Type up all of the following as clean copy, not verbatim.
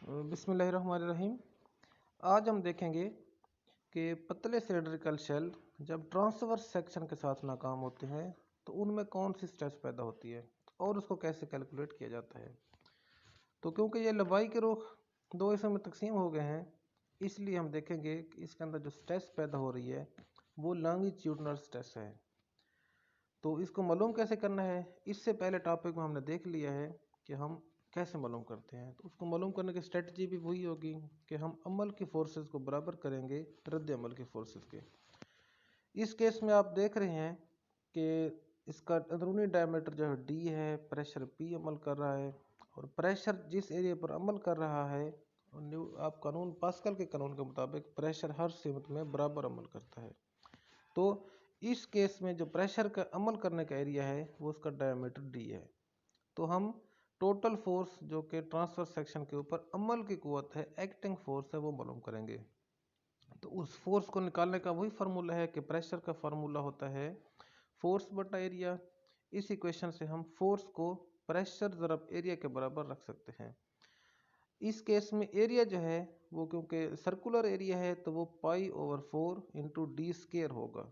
बिस्मिल्लाहिर्रहमानिर्रहीम। आज हम देखेंगे कि पतले सिलेंड्रिकल शेल जब ट्रांसवर्स सेक्शन के साथ नाकाम होते हैं तो उनमें कौन सी स्ट्रेस पैदा होती है और उसको कैसे कैलकुलेट किया जाता है। तो क्योंकि ये लंबाई के रुख दो हिस्सों में तकसीम हो गए हैं, इसलिए हम देखेंगे कि इसके अंदर जो स्ट्रेस पैदा हो रही है वो लॉन्गिट्यूडनल स्ट्रेस है। तो इसको मालूम कैसे करना है, इससे पहले टॉपिक में हमने देख लिया है कि हम कैसे मालूम करते हैं। तो उसको मालूम करने की स्ट्रेटजी भी वही होगी कि हम अमल की फोर्सेस को बराबर करेंगे रद्द अमल की फोर्सेस के। इस केस में आप देख रहे हैं कि इसका अंदरूनी डायमीटर जो है डी है, प्रेशर पी अमल कर रहा है और प्रेशर जिस एरिया पर अमल कर रहा है आप कानून पास्कल के कानून के मुताबिक प्रेशर हर सीमत में बराबर अमल करता है। तो इस केस में जो प्रेशर का अमल करने का एरिया है वो उसका डायमीटर डी है। तो हम टोटल फोर्स जो कि ट्रांसफर सेक्शन के ऊपर अमल की कुव्वत है, एक्टिंग फोर्स है, वो मालूम करेंगे। तो उस फोर्स को निकालने का वही फार्मूला है कि प्रेशर का फार्मूला होता है फोर्स बटा एरिया। इस इक्वेशन से हम फोर्स को प्रेशर ज़रब एरिया के बराबर रख सकते हैं। इस केस में एरिया जो है वो क्योंकि सर्कुलर एरिया है तो वो π/4 इंटू डी स्केयर होगा।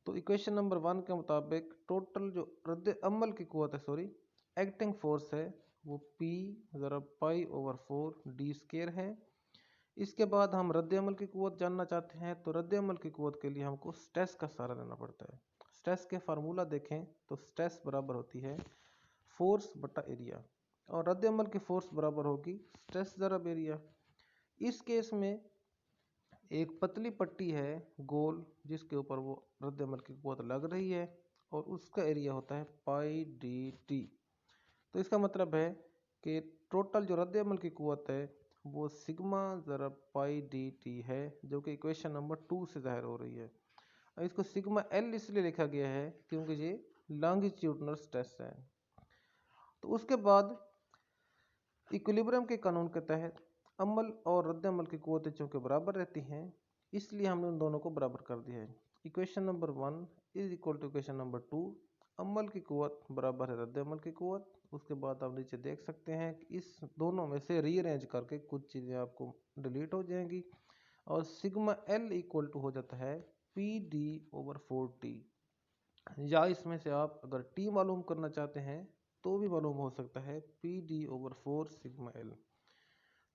तो इक्वेशन नंबर 1 के मुताबिक टोटल जो रद्द अमल की कुव्वत है, सॉरी एक्टिंग फोर्स है, वो P ज़रब π/4 डी स्केयर है। इसके बाद हम रद्द अमल की कुव्वत जानना चाहते हैं, तो रद्द अमल की कुव्वत के लिए हमको स्ट्रेस का सहारा लेना पड़ता है। स्ट्रेस के फार्मूला देखें तो स्ट्रेस बराबर होती है फोर्स बटा एरिया और रद्द अमल की फोर्स बराबर होगी स्ट्रेस ज़रब एरिया। इस केस में एक पतली पट्टी है गोल जिसके ऊपर वो रद्द अमल की कुव्वत लग रही है और उसका एरिया होता है π/dt। तो इसका मतलब है कि टोटल जो रद्द अमल की कुव्वत है वो सिग्मा ज़रब π/dt है, जो कि इक्वेशन नंबर 2 से ज़ाहिर हो रही है। और इसको सिग्मा एल इसलिए लिखा गया है क्योंकि ये लॉन्गिट्यूडनल स्ट्रेस है। तो उसके बाद इक्विलिब्रियम के कानून के तहत अमल और रद्द अमल की कुव्वतें चूँकि बराबर रहती हैं, इसलिए हमने उन दोनों को बराबर कर दिया है। Equation number 1 is equal to equation number 2, अमल की कुव्वत बराबर है रद्द अमल की कुव्वत। उसके बाद आप नीचे देख सकते हैं कि इस दोनों में से रीअरेंज करके कुछ चीज़ें आपको डिलीट हो जाएंगी और सिग्मा एल इक्वल टू हो जाता है PD/4T। या इसमें से आप अगर T मालूम करना चाहते हैं तो भी मालूम हो सकता है PD/4 सिग्मा एल।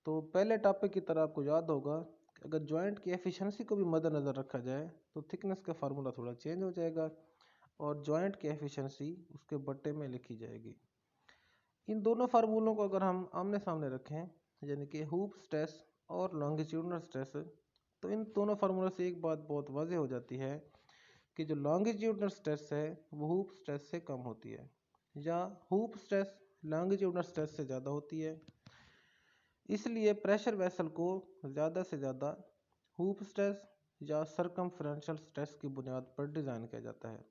तो पहले टॉपिक की तरह आपको याद होगा कि अगर जॉइंट की एफिशिएंसी को भी मद्देनज़र रखा जाए तो थिकनेस का फार्मूला थोड़ा चेंज हो जाएगा और जॉइंट की एफिशिएंसी उसके बट्टे में लिखी जाएगी। इन दोनों फार्मूलों को अगर हम आमने सामने रखें, यानी कि हूप स्ट्रेस और लॉन्गिट्यूडनल स्ट्रेस, तो इन दोनों फार्मूलों से एक बात बहुत वाज़ेह हो जाती है कि जो लॉन्गिट्यूडनल स्ट्रेस है वो हूप स्ट्रेस से कम होती है या हूप स्ट्रेस लॉन्गिट्यूडनल स्ट्रेस से ज़्यादा होती है। इसलिए प्रेशर वेसल को ज़्यादा से ज़्यादा हूप स्ट्रेस या सरकमफ्रेंशियल स्ट्रेस की बुनियाद पर डिज़ाइन किया जाता है।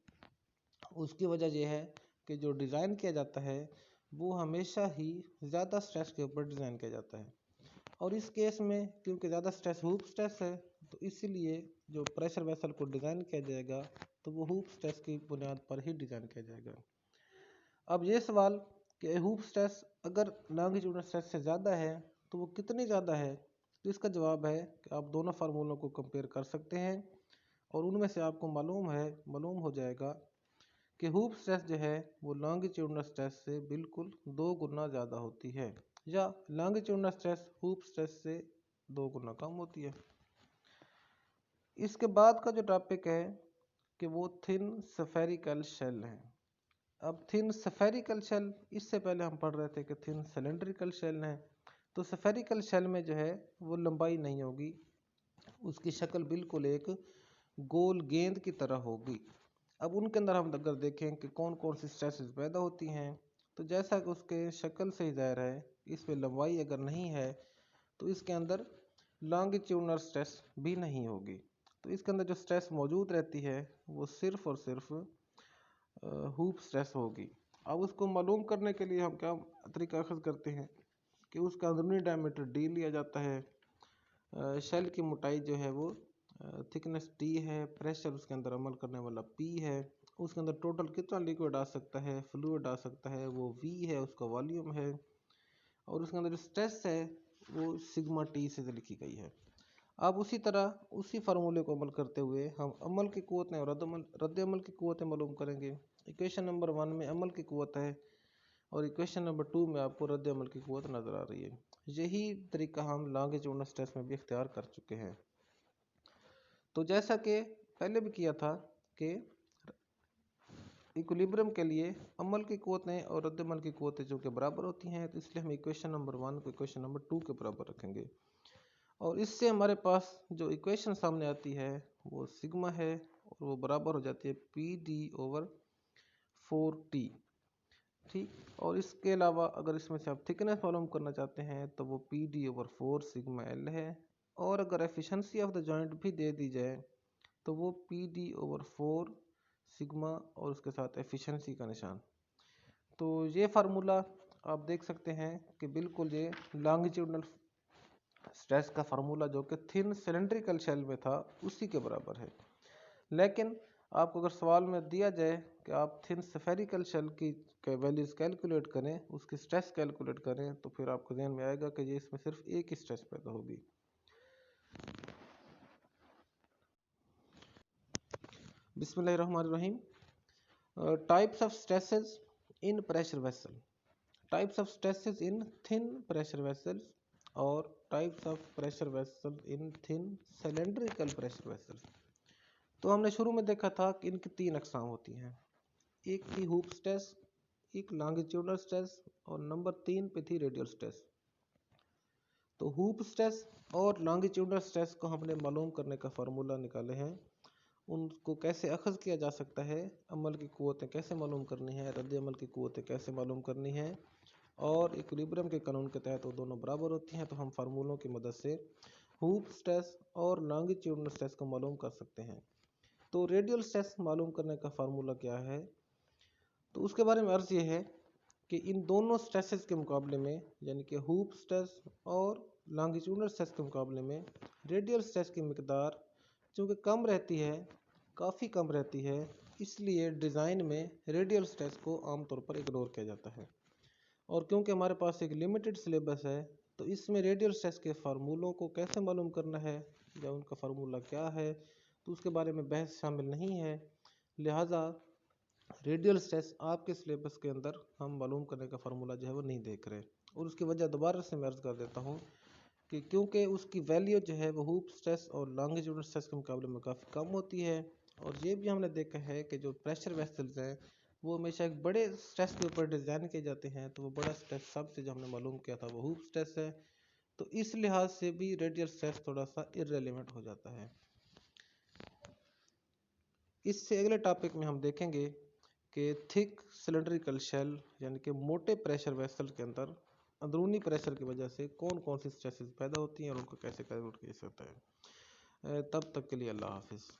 उसकी वजह यह है कि जो डिज़ाइन किया जाता है वो हमेशा ही ज़्यादा स्ट्रेस के ऊपर डिज़ाइन किया जाता है और इस केस में क्योंकि ज़्यादा स्ट्रेस हूप स्ट्रेस है तो इसीलिए जो प्रेशर वेसल को डिज़ाइन किया जाएगा तो वो हूप स्ट्रेस की बुनियाद पर ही डिज़ाइन किया जाएगा। अब ये सवाल कि हूप स्ट्रेस अगर लॉन्गिट्यूडनल स्ट्रेस से ज़्यादा है तो वो कितनी ज़्यादा है, तो इसका जवाब है कि आप दोनों फार्मूलों को कंपेयर कर सकते हैं और उनमें से आपको मालूम हो जाएगा कि हूप स्ट्रेस जो है वो लॉन्गिट्यूडनल स्ट्रेस से बिल्कुल 2 गुना ज़्यादा होती है या लॉन्गिट्यूडनल स्ट्रेस हूप स्ट्रेस से 2 गुना कम होती है। इसके बाद का जो टॉपिक है कि वो थिन स्फेरिकल शेल है। अब थिन स्फेरिकल शेल, इससे पहले हम पढ़ रहे थे कि थिन सिलेंड्रिकल शेल है। तो स्फेरिकल शेल में जो है वो लंबाई नहीं होगी, उसकी शक्ल बिल्कुल एक गोल गेंद की तरह होगी। अब उनके अंदर हम अगर देखें कि कौन कौन सी स्ट्रेसेस पैदा होती हैं, तो जैसा कि उसके शक्ल से ही ज़ाहिर है इसमें लंबाई अगर नहीं है तो इसके अंदर लॉन्गिट्यूडनल स्ट्रेस भी नहीं होगी। तो इसके अंदर जो स्ट्रेस मौजूद रहती है वो सिर्फ और सिर्फ हूप स्ट्रेस होगी। अब उसको मालूम करने के लिए हम क्या तरीका अखज़ करते हैं कि उसका अंदरूनी डायमीटर डी लिया जाता है, शेल की मोटाई जो है वो थिकनेस टी है, प्रेशर उसके अंदर अमल करने वाला पी है, उसके अंदर टोटल कितना लिक्विड आ सकता है, फ्लूइड आ सकता है, वो वी है, उसका वॉल्यूम है, और उसके अंदर जो स्ट्रेस है वो सिग्मा टी से लिखी गई है। अब उसी तरह उसी फार्मूले को अमल करते हुए हम अमल की कुव्वतें और रद्द अमल की कुव्वतें मालूम करेंगे। इक्वेशन नंबर 1 में अमल की कुव्वत है और इक्वेशन नंबर 2 में आपको रद्द अमल की कुव्वत नज़र आ रही है। यही तरीका हम लॉन्गिट्यूडिनल स्ट्रेस में भी इख्तियार कर चुके हैं। तो जैसा कि पहले भी किया था कि इक्विलिब्रियम के लिए अमल की कुव्वतें और रद्द अमल की कुव्वतें जो कि बराबर होती हैं, तो इसलिए हम इक्वेशन नंबर 1 को इक्वेशन नंबर 2 के बराबर रखेंगे। और इससे हमारे पास जो इक्वेशन सामने आती है वो सिग्मा है और वो बराबर हो जाती है PD/4T। ठीक, और इसके अलावा अगर इसमें से आप थिकनेस मालूम करना चाहते हैं तो वो PD/4 सिग्मा L है। और अगर एफिशिएंसी ऑफ द जॉइंट भी दे दी जाए तो वो PD/4 सिग्मा और उसके साथ एफिशिएंसी का निशान। तो ये फार्मूला आप देख सकते हैं कि बिल्कुल ये लॉन्गिट्यूडिनल स्ट्रेस का फार्मूला जो कि थिन सिलेंड्रिकल शेल में था उसी के बराबर है। लेकिन आपको अगर सवाल में दिया जाए कि आप थिन स्फेरिकल शेल की वैल्यूज कैलकुलेट करें, उसकी स्ट्रेस कैलकुलेट करें, तो फिर आपको ध्यान में आएगा कि ये इसमें सिर्फ एक ही स्ट्रेस पैदा होगी। बिस्मिल्लाहिर्रहमानिर्रहीम। Types of stresses in pressure vessel, types of stresses in thin pressure vessels और types of pressure vessel in thin cylindrical pressure vessels. तो हमने शुरू में देखा था कि इनकी 3 अकसाम होती हैं। एक थी हूप स्ट्रेस, एक लॉन्गिट्यूडनल स्ट्रेस और नंबर 3 पे थी रेडियल स्ट्रेस। तो हूप स्ट्रेस और लॉन्गिट्यूडनल स्ट्रेस को हमने मालूम करने का फार्मूला निकाले हैं। उनको कैसे अखज़ किया जा सकता है, अमल की कुव्वतें कैसे मालूम करनी है, रद्द अमल की कुव्वतें कैसे मालूम करनी है, और इक्विलिब्रियम के कानून के तहत वो दोनों बराबर होती हैं। तो हम फार्मूलों की मदद से हूप स्ट्रेस और लॉन्गिट्यूडनल स्ट्रेस को मालूम कर सकते हैं। तो रेडियल स्ट्रेस मालूम करने का फार्मूला क्या है, तो उसके बारे में अर्ज़ ये है कि इन दोनों स्ट्रेसेस के मुकाबले में, यानी कि हूप स्ट्रेस और लॉन्गिट्यूडनल स्ट्रेस के मुकाबले में रेडियल स्ट्रेस की मिकदार चूँकि कम रहती है, काफ़ी कम रहती है, इसलिए डिज़ाइन में रेडियल स्ट्रेस को आमतौर पर इग्नोर किया जाता है। और क्योंकि हमारे पास एक लिमिटेड सिलेबस है, तो इसमें रेडियल स्ट्रेस के फार्मूलों को कैसे मालूम करना है या उनका फार्मूला क्या है, तो उसके बारे में बहस शामिल नहीं है। लिहाजा रेडियल स्ट्रेस आपके सिलेबस के अंदर हम मालूम करने का फार्मूला जो है वो नहीं देख रहे। और उसकी वजह दोबारा से मैं अर्ज़ कर देता हूँ कि क्योंकि उसकी वैल्यू जो है वो हूप स्ट्रेस और लॉन्गिट्यूडनल स्ट्रेस के मुकाबले में काफ़ी कम होती है। और ये भी हमने देखा है कि जो प्रेशर वेसल्स हैं वो हमेशा एक बड़े स्ट्रेस के ऊपर डिज़ाइन किए जाते हैं। तो वो बड़ा स्ट्रेस सबसे जो हमने मालूम किया था वो हूप स्ट्रेस है। तो इस लिहाज से भी रेडियल स्ट्रेस थोड़ा सा इररेलेवेंट हो जाता है। इससे अगले टॉपिक में हम देखेंगे कि थिक सिलेंड्रिकल शेल यानी कि मोटे प्रेशर वेसल के अंदर अंदरूनी प्रेशर की वजह से कौन कौन सी स्ट्रेसेस पैदा होती हैं और उनको कैसे कैलकुलेट किया जाता है। तब तक के लिए अल्लाह हाफिज़।